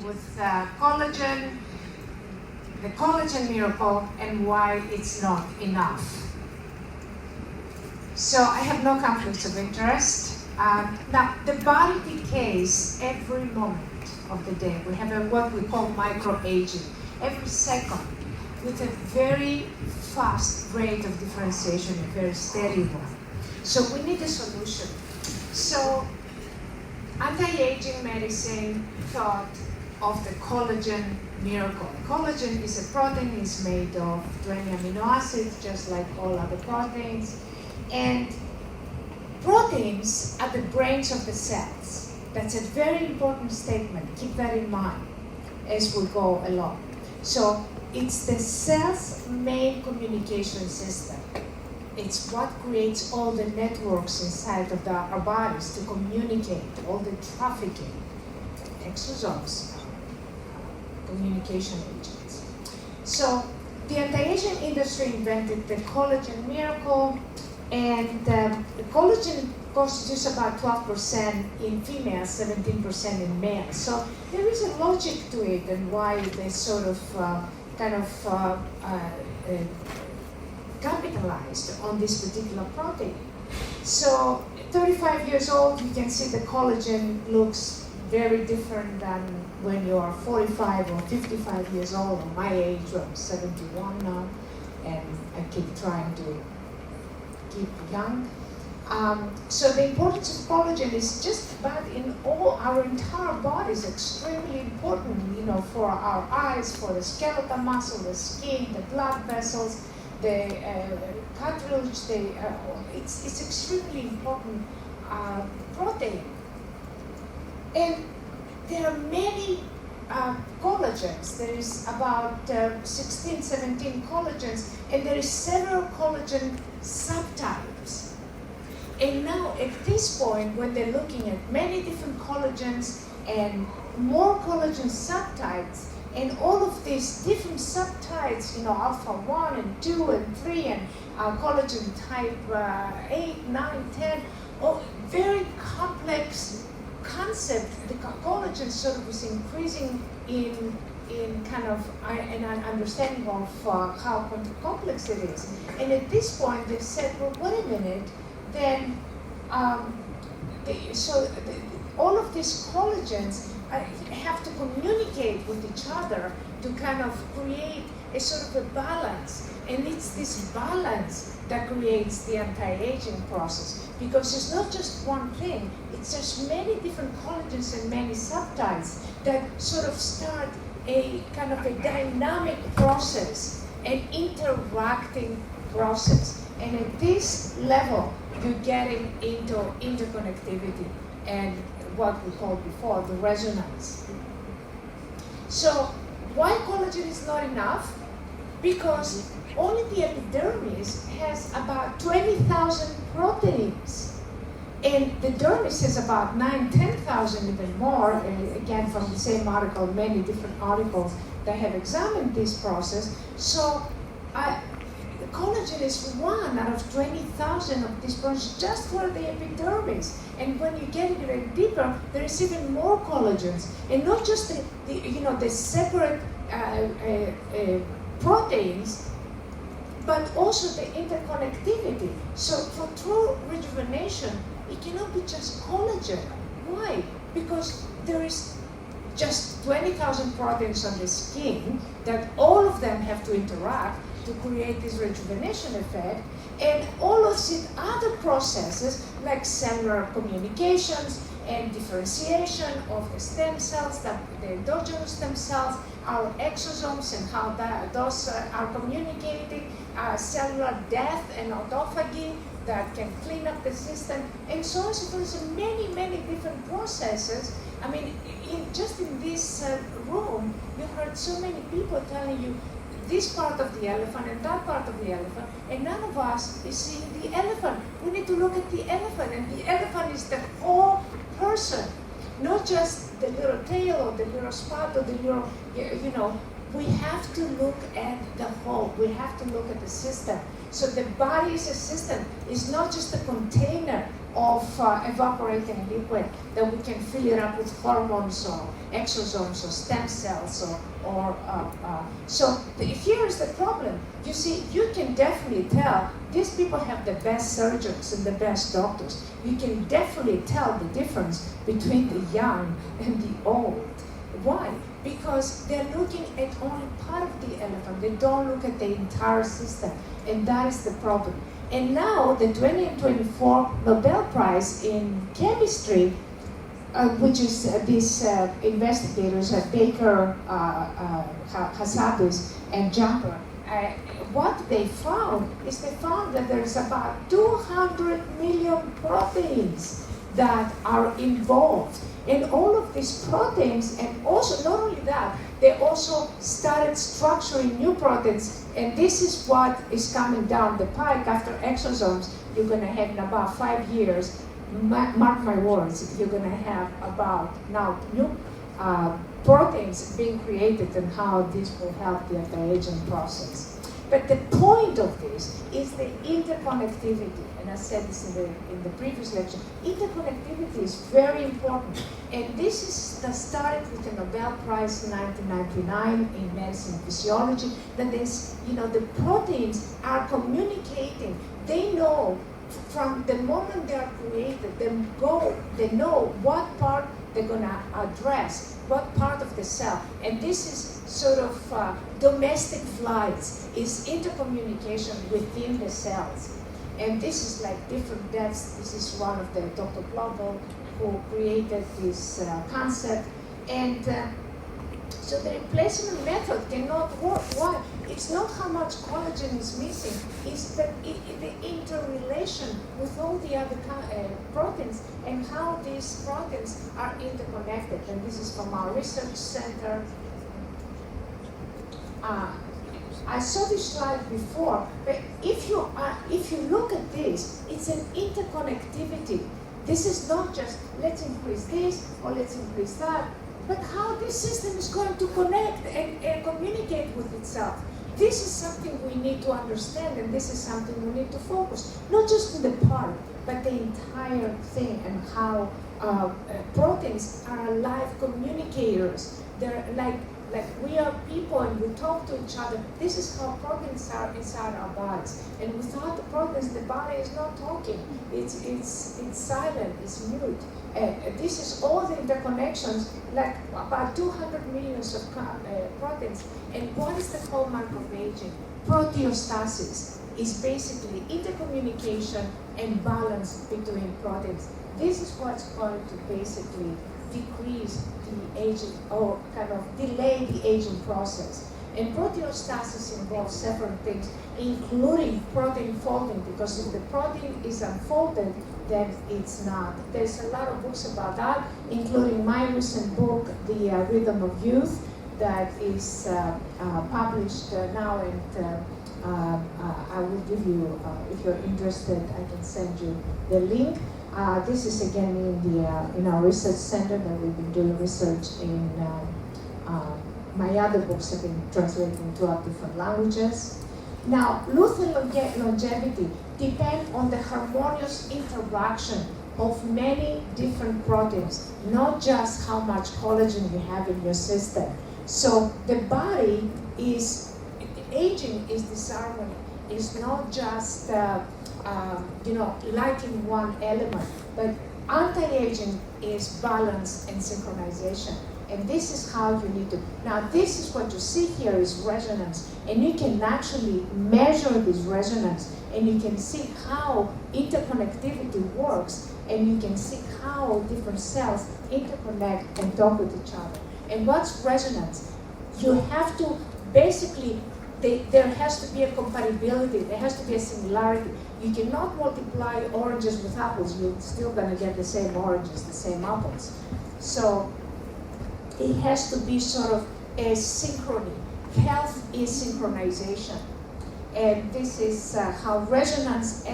with collagen, the collagen miracle, and why it's not enough. So I have no conflicts of interest. Now, the body decays every moment of the day. We have what we call micro-aging, every second, with a very fast rate of differentiation, a very steady one. So we need a solution. So anti-aging medicine thought of the collagen miracle. Collagen is a protein, it's made of 20 amino acids, just like all other proteins. And proteins are the brains of the cells. That's a very important statement. Keep that in mind as we go along. So it's the cell's main communication system. It's what creates all the networks inside of our bodies to communicate, all the trafficking, exosomes, communication agents. So the anti-aging industry invented the collagen miracle, and the collagen constitutes about 12% in females, 17% in males. So there is a logic to it and why they sort of capitalized on this particular protein. So 35 years old, you can see the collagen looks very different than when you are 45 or 55 years old. Or my age, I'm 71 now, and I keep trying to keep young. So the importance of collagen is just about in all our entire body is extremely important, for our eyes, for the skeletal muscle, the skin, the blood vessels, the cartilage, it's extremely important protein. And there are many collagens. There is about 16, 17 collagens, and there is several collagen subtypes. And now at this point, when they're looking at many different collagens and more collagen subtypes, and all of these different subtypes, alpha 1 and 2 and 3, and collagen type 8, 9, 10, very complex concept. The collagen sort of is increasing in kind of an understanding of how complex it is. And at this point, they said, well, wait a minute, then all of these collagens have to communicate with each other to kind of create a sort of a balance. And it's this balance that creates the anti-aging process, because it's not just one thing, it's just many different collagens and many subtypes that sort of start a kind of a dynamic process, an interacting process. And at this level, you're getting into interconnectivity and what we called before the resonance. So why collagen is not enough? Because only the epidermis has about 20,000 proteins. And the dermis has about 10,000 even more, again from the same article, many different articles that have examined this process. So collagen is one out of 20,000 of these proteins just for the epidermis. And when you get even deeper, there is even more collagens. And not just the separate proteins, but also the interconnectivity. So for true rejuvenation, it cannot be just collagen. Why? Because there is just 20,000 proteins on the skin that all of them have to interact to create this rejuvenation effect, and all of the other processes like cellular communications and differentiation of the stem cells, the endogenous stem cells, our exosomes and how those are communicating, cellular death and autophagy that can clean up the system, and so on. So there's many, many different processes. I mean, just in this room, you heard so many people telling you this part of the elephant and that part of the elephant, and none of us is seeing the elephant. We need to look at the elephant, and the elephant is the whole person, not just the little tail or the little spot or the little, we have to look at the whole. We have to look at the system. So the body is a system. It's not just a container of evaporating liquid that we can fill it up with hormones or exosomes or stem cells here is the problem. You see, you can definitely tell these people have the best surgeons and the best doctors. You can definitely tell the difference between the young and the old. Why? Because they're looking at only part of the elephant. They don't look at the entire system, and that is the problem. And now the 2024 Nobel Prize in Chemistry, which is these investigators, Baker, Hassabis, and Jumper, what they found is they found that there's about 200 million proteins that are involved. And all of these proteins, and also not only that, they also started structuring new proteins. And this is what is coming down the pike after exosomes. You're going to have in about 5 years, mark my words, you're going to have about now new proteins being created and how this will help the anti-aging process. But the point of this is the interconnectivity, and I said this in the previous lecture. Interconnectivity is very important, and this is started with the Nobel Prize in 1999 in medicine and physiology. That is, the proteins are communicating. They know from the moment they are created, they know what part they're going to address, what part of the cell. And this is sort of domestic flights, is intercommunication within the cells. And this is like different depths. This is one of the Dr. Global who created this concept. And so the replacement method cannot work. Why? It's not how much collagen is missing, it's the interrelation with all the other proteins and how these proteins are interconnected. And this is from our research center. I saw this slide before, but if you look at this, it's an interconnectivity. This is not just let's increase this or let's increase that, but how this system is going to connect and communicate with itself. This is something we need to understand, and this is something we need to focus, not just on the part, but the entire thing, and how proteins are alive communicators. They're like we are people and we talk to each other. This is how proteins are inside our bodies. And without the proteins, the body is not talking. It's silent, it's mute. This is all the interconnections, like about 200 million of proteins. And what is the hallmark of aging? Proteostasis is basically intercommunication and balance between proteins. This is what's going to basically decrease the aging, or kind of delay the aging process. And proteostasis involves several things, including protein folding, because if the protein is unfolded, then it's not. There's a lot of books about that, including my recent book, The Rhythm of Youth, that is published now, and I will give you, if you're interested, I can send you the link. This is again in our research center that we've been doing research in. My other books have been translated into 12 different languages. Now, youth and longevity depend on the harmonious interaction of many different proteins, not just how much collagen you have in your system. So the body is, aging is disharmony. It's not just liking one element, but anti-aging is balance and synchronization. And this is how you need to. Now, this is what you see here is resonance, and you can actually measure this resonance, and you can see how interconnectivity works, and you can see how different cells interconnect and talk with each other. And what's resonance? You have to basically, there has to be a compatibility, there has to be a similarity. You cannot multiply oranges with apples, you're still going to get the same oranges, the same apples. So it has to be sort of a synchrony. Health is synchronization. And this is how resonance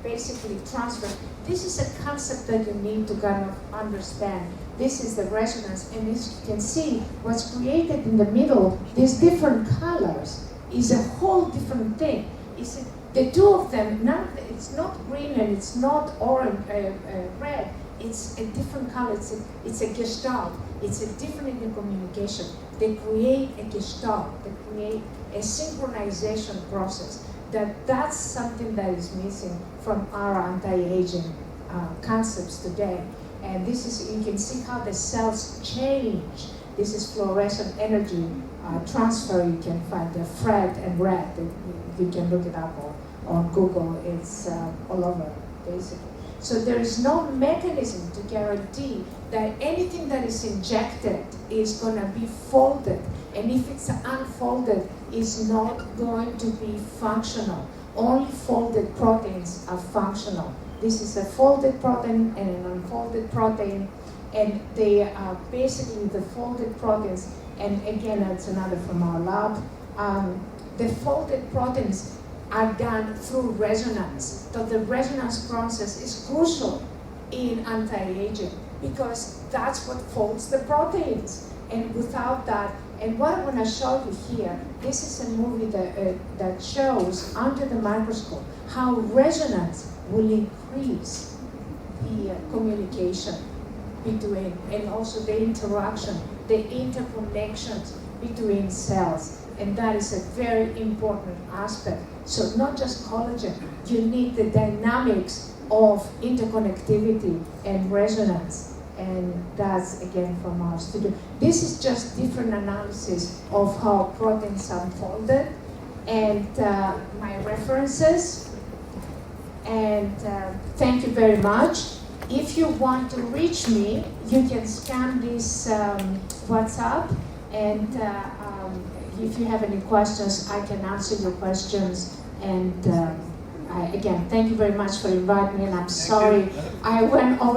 basically transfers. This is a concept that you need to kind of understand. This is the resonance, and as you can see, what's created in the middle, these different colors, is a whole different thing. the two of them, it's not green and it's not orange, red. It's a different color. It's a gestalt. It's a different in the communication. They create a gestalt. They create a synchronization process. That's something that is missing from our anti-aging concepts today. And this is, you can see how the cells change. This is fluorescent energy transfer. You can find the FRED and RED. You can look it up on Google. It's all over, basically. So there is no mechanism to guarantee that anything that is injected is going to be folded. And if it's unfolded, it's not going to be functional. Only folded proteins are functional. This is a folded protein and an unfolded protein. And they are basically the folded proteins. And again, that's another from our lab. The folded proteins are done through resonance. So the resonance process is crucial in anti-aging because that's what folds the proteins. And without that, and what I want to show you here, this is a movie that shows under the microscope how resonance will increase the communication between, and also the interaction, the interconnections between cells. And that is a very important aspect. So not just collagen, you need the dynamics of interconnectivity and resonance. And that's, again, from our studio. This is just different analysis of how proteins are folded. And my references. And thank you very much. If you want to reach me, you can scan this WhatsApp. And if you have any questions, I can answer your questions. And again, thank you very much for inviting me. And I'm sorry I went over.